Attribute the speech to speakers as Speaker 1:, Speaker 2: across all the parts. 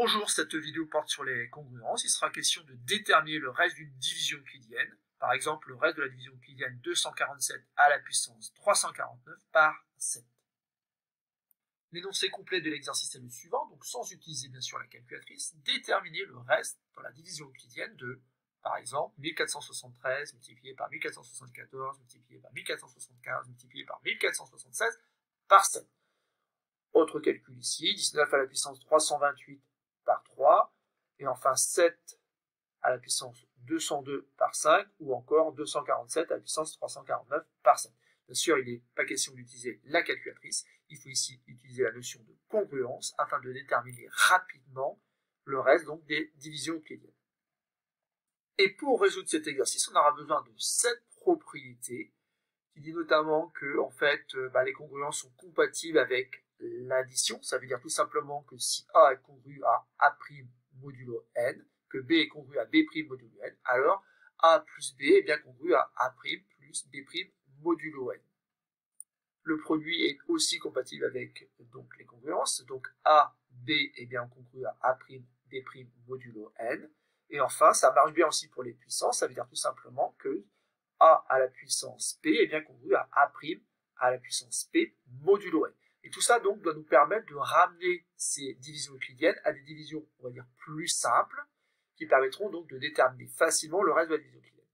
Speaker 1: Bonjour, cette vidéo porte sur les congruences. Il sera question de déterminer le reste d'une division euclidienne. Par exemple, le reste de la division euclidienne 247 à la puissance 349 par 7. L'énoncé complet de l'exercice est le suivant, donc sans utiliser bien sûr la calculatrice, déterminer le reste dans la division euclidienne de, par exemple, 1473 multiplié par 1474 multiplié par 1475 multiplié par 1476 par 7. Autre calcul ici, 19 à la puissance 328 par 3, et enfin 7 à la puissance 202 par 5, ou encore 247 à la puissance 349 par 7. Bien sûr, il n'est pas question d'utiliser la calculatrice, il faut ici utiliser la notion de congruence afin de déterminer rapidement le reste donc des divisions euclidiennes. Et pour résoudre cet exercice, on aura besoin de cette propriété qui dit notamment que en fait, les congruences sont compatibles avec l'addition. Ça veut dire tout simplement que si A est congru à A' modulo n, que B est congru à B' modulo n, alors A plus B est bien congru à A' plus B' modulo n. Le produit est aussi compatible avec donc les congruences. Donc A, B est bien congru à A', B' modulo n. Et enfin, ça marche bien aussi pour les puissances. Ça veut dire tout simplement que A à la puissance P est bien congru à A' à la puissance P modulo n. Et tout ça donc doit nous permettre de ramener ces divisions euclidiennes à des divisions, on va dire, plus simples, qui permettront donc de déterminer facilement le reste de la division euclidienne.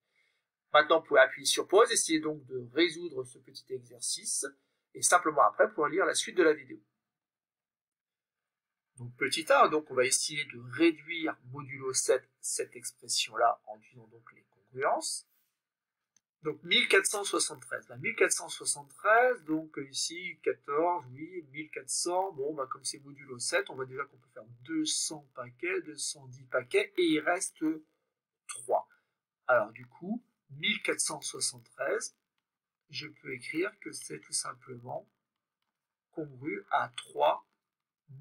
Speaker 1: Maintenant, vous pouvez appuyer sur pause, essayer donc de résoudre ce petit exercice, et simplement après, pour lire la suite de la vidéo. Donc petit a, donc on va essayer de réduire modulo 7, cette expression-là, en utilisant donc les congruences. Donc 1473, 1473, donc ici 14, oui, 1400, bon, comme c'est modulo 7, on voit déjà qu'on peut faire 200 paquets, 210 paquets, et il reste 3. Alors du coup, 1473, je peux écrire que c'est tout simplement congru à 3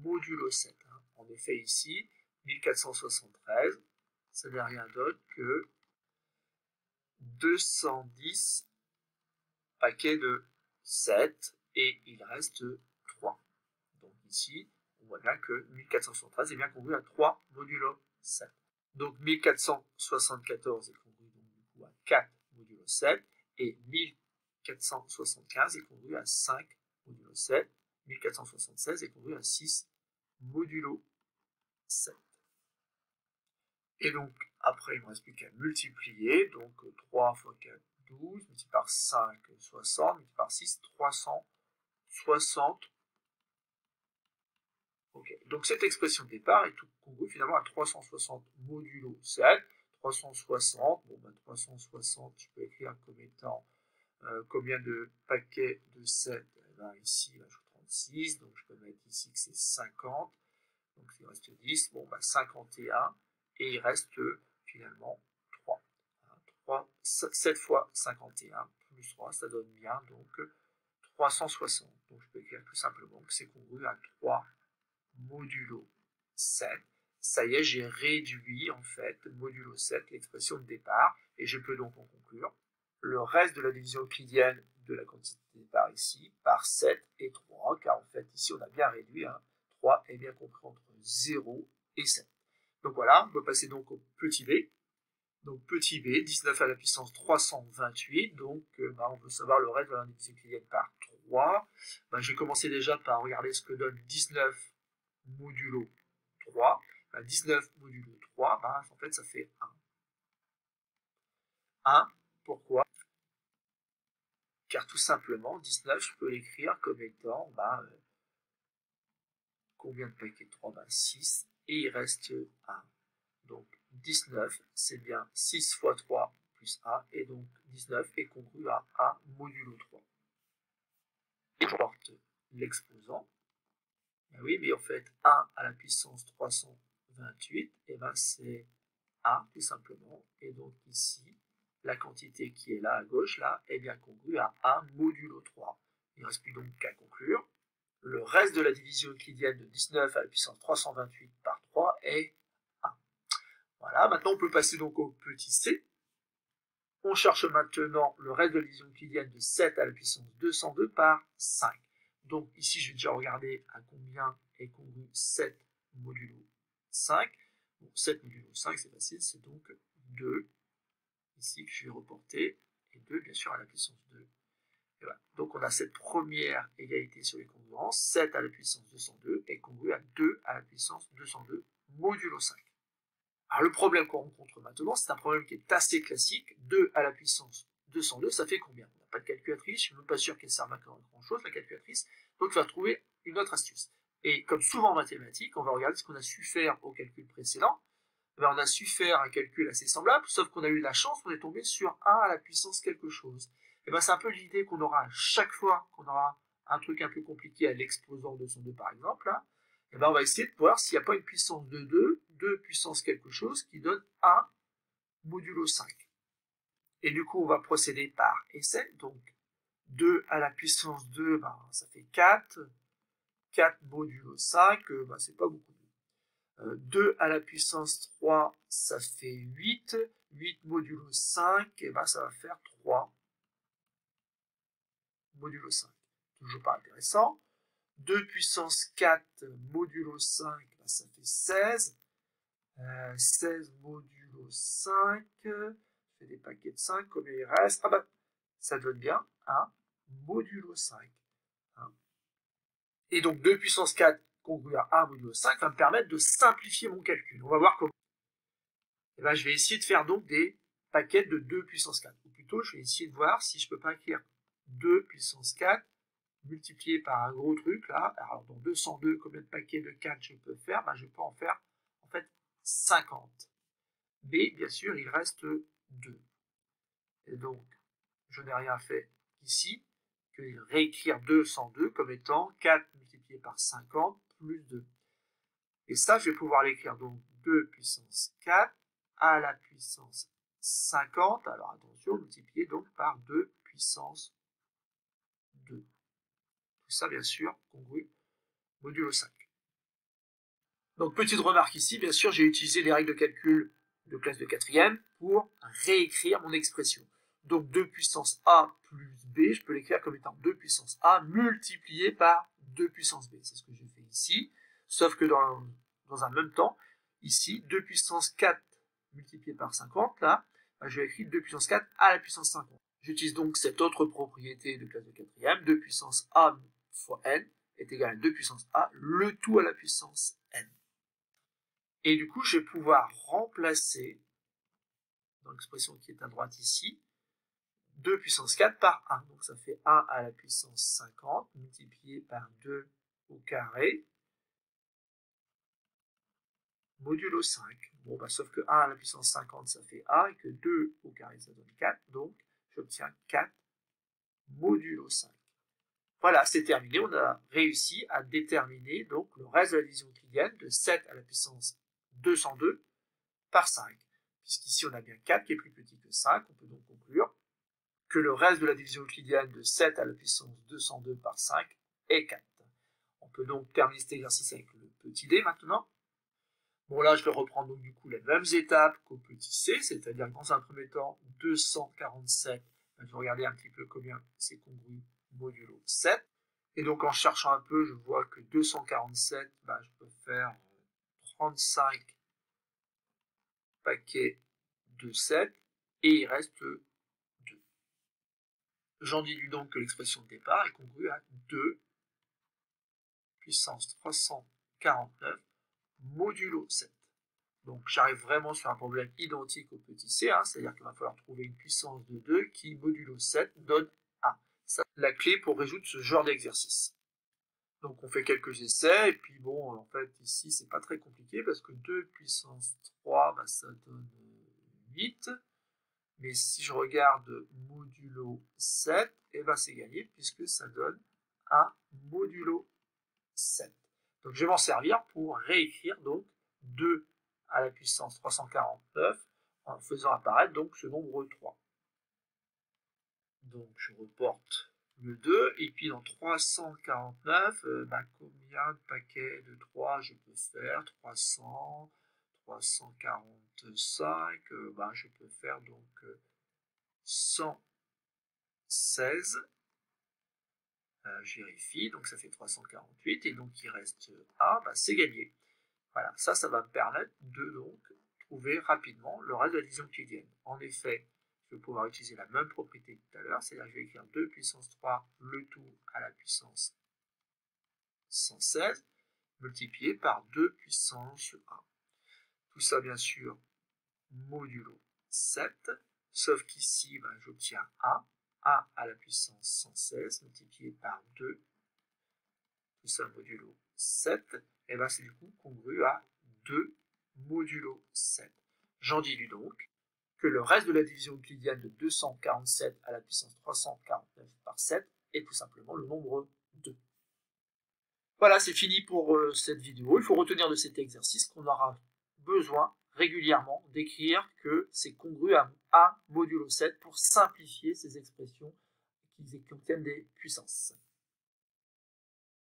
Speaker 1: modulo 7. En effet ici, 1473, ça n'est rien d'autre que 210 paquets de 7 et il reste 3. Donc ici, on voit bien que 1473 est bien congru à 3 modulo 7. Donc 1474 est congru donc, du coup, à 4 modulo 7 et 1475 est congru à 5 modulo 7. 1476 est congru à 6 modulo 7. Et donc, après, il ne me reste plus qu'à multiplier. Donc, 3 fois 4, 12, multiplié par 5, 60, multiplié par 6, 360. Ok, donc cette expression de départ est tout congrue finalement à 360 modulo 7. 360, 360, je peux écrire comme étant combien de paquets de 7 ici, je trouve 36, donc je peux mettre ici que c'est 50. Donc il reste 10, 51, et il reste finalement 3. 7 fois 51 plus 3, ça donne bien donc 360. Donc je peux écrire tout simplement que c'est congru à 3 modulo 7. Ça y est, j'ai réduit en fait modulo 7, l'expression de départ, et je peux donc en conclure le reste de la division euclidienne de la quantité de départ ici par 7 et 3, car en fait ici on a bien réduit, 3 est bien compris entre 0 et 7. Donc voilà, on peut passer donc au petit b. Donc petit b, 19 à la puissance 328, donc on veut savoir le reste de la division euclidienne par 3. Je vais commencer déjà par regarder ce que donne 19 modulo 3. 19 modulo 3, en fait ça fait 1. 1, pourquoi? Car tout simplement, 19, je peux l'écrire comme étant, combien de paquets de 3? 6, et il reste 1. Donc 19, c'est bien 6 fois 3 plus 1, et donc 19 est congru à 1 modulo 3. Et je porte l'exposant. Oui, mais en fait, 1 à la puissance 328, et c'est 1 tout simplement. Et donc ici, la quantité qui est là à gauche, là, est bien congrue à 1 modulo 3. Il ne reste plus donc qu'à conclure. Le reste de la division euclidienne de 19 à la puissance 328 par 3 est 1. Voilà, maintenant on peut passer donc au petit c. On cherche maintenant le reste de la division euclidienne de 7 à la puissance 202 par 5. Donc ici, je vais déjà regarder à combien est congru 7 modulo 5. Bon, 7 modulo 5, c'est facile, c'est donc 2, ici que je vais reporter, et 2 bien sûr à la puissance 2. Et voilà. Donc on a cette première égalité sur les congruences, 7 à la puissance 202 est congru à 2 à la puissance 202 modulo 5. Alors le problème qu'on rencontre maintenant, c'est un problème qui est assez classique, 2 à la puissance 202, ça fait combien? On n'a pas de calculatrice, je ne suis même pas sûr qu'elle serve à grand chose, la calculatrice, donc il va trouver une autre astuce. Et comme souvent en mathématiques, on va regarder ce qu'on a su faire au calcul précédent. Ben, on a su faire un calcul assez semblable, sauf qu'on a eu la chance, on est tombé sur 1 à la puissance quelque chose. Et ben c'est un peu l'idée qu'on aura à chaque fois qu'on aura un truc un peu compliqué à l'exposant 202 par exemple, là, et ben on va essayer de voir s'il n'y a pas une puissance de 2, 2 puissance quelque chose qui donne 1 modulo 5. Et du coup on va procéder par essai, donc 2 à la puissance 2, ben, ça fait 4, 4 modulo 5, ben, c'est pas beaucoup. 2 à la puissance 3, ça fait 8. 8 modulo 5, et ben ça va faire 3 modulo 5. Toujours pas intéressant. 2 puissance 4 modulo 5, ben ça fait 16. 16 modulo 5. Je fais des paquets de 5, combien il reste? Ah ben, ça donne bien 1 modulo 5. Et donc 2 puissance 4 congru à 1 modulo 5 va me permettre de simplifier mon calcul. On va voir comment. Et ben, je vais essayer de faire donc des paquets de 2 puissance 4. Ou plutôt, je vais essayer de voir si je peux pas écrire 2 puissance 4 multiplié par un gros truc, là. Alors, dans 202, combien de paquets de 4 je peux faire? Ben, je peux en faire, en fait, 50. Mais, bien sûr, il reste 2. Et donc, je n'ai rien fait ici que réécrire 202 comme étant 4 multiplié par 50 plus 2. Et ça, je vais pouvoir l'écrire donc 2 puissance 4 à la puissance 50. Alors attention, multiplié donc par 2 puissance 2. Tout ça, bien sûr, congru modulo 5. Donc, petite remarque ici, bien sûr, j'ai utilisé les règles de calcul de classe de 4e pour réécrire mon expression. Donc, 2 puissance a plus b, je peux l'écrire comme étant 2 puissance a multiplié par 2 puissance b. C'est ce que j'ai fait ici. Sauf que dans un même temps, ici, 2 puissance 4 multiplié par 50, là, je vais écrire 2 puissance 4 à la puissance 50. J'utilise donc cette autre propriété de classe de 4e, 2 puissance a fois n est égal à 2 puissance a, le tout à la puissance n. Et du coup, je vais pouvoir remplacer, dans l'expression qui est à droite ici, 2 puissance 4 par 1. Donc ça fait 1 à la puissance 50 multiplié par 2 au carré modulo 5. Bon, bah, sauf que 1 à la puissance 50, ça fait 1, et que 2 au carré, ça donne 4. Donc, j'obtiens 4 modulo 5. Voilà, c'est terminé. On a réussi à déterminer donc le reste de la division euclidienne de 7 à la puissance 202 par 5. Puisqu'ici, on a bien 4 qui est plus petit que 5, on peut donc conclure que le reste de la division euclidienne de 7 à la puissance 202 par 5 est 4. On peut donc terminer cet exercice avec le petit d maintenant. Bon, là, je vais reprendre donc du coup les mêmes étapes qu'au petit c, c'est-à-dire dans un premier temps, 247, je vais regarder un petit peu combien c'est congru modulo 7. Et donc, en cherchant un peu, je vois que 247, je peux faire 35 paquets de 7, et il reste 2. J'en déduis donc que l'expression de départ est congrue à 2 puissance 349 modulo 7. Donc j'arrive vraiment sur un problème identique au petit c, c'est-à-dire qu'il va falloir trouver une puissance de 2 qui, modulo 7, donne 1. C'est la clé pour résoudre ce genre d'exercice. Donc on fait quelques essais, et puis bon, en fait ici c'est pas très compliqué, parce que 2 puissance 3, ça donne 8. Mais si je regarde modulo 7, c'est gagné, puisque ça donne 1 modulo 7. Donc je vais m'en servir pour réécrire donc 2 à la puissance 349 en faisant apparaître donc ce nombre 3. Donc je reporte le 2, et puis dans 349, combien de paquets de 3 je peux faire? 300, 345, je peux faire donc 116. Je vérifie, donc ça fait 348, et donc il reste 1, c'est gagné. Voilà, ça va me permettre de donc trouver rapidement le reste de la division euclidienne. En effet, je vais pouvoir utiliser la même propriété que tout à l'heure, c'est-à-dire que je vais écrire 2 puissance 3, le tout à la puissance 116, multiplié par 2 puissance 1. Tout ça, bien sûr, modulo 7, sauf qu'ici, j'obtiens A à la puissance 116, multiplié par 2, tout ça modulo 7, et c'est du coup congru à 2 modulo 7. J'en déduis donc que le reste de la division euclidienne de 247 à la puissance 349 par 7 est tout simplement le nombre 2. Voilà, c'est fini pour cette vidéo. Il faut retenir de cet exercice qu'on aura besoin régulièrement d'écrire que c'est congru à A modulo 7 pour simplifier ces expressions qui contiennent des puissances.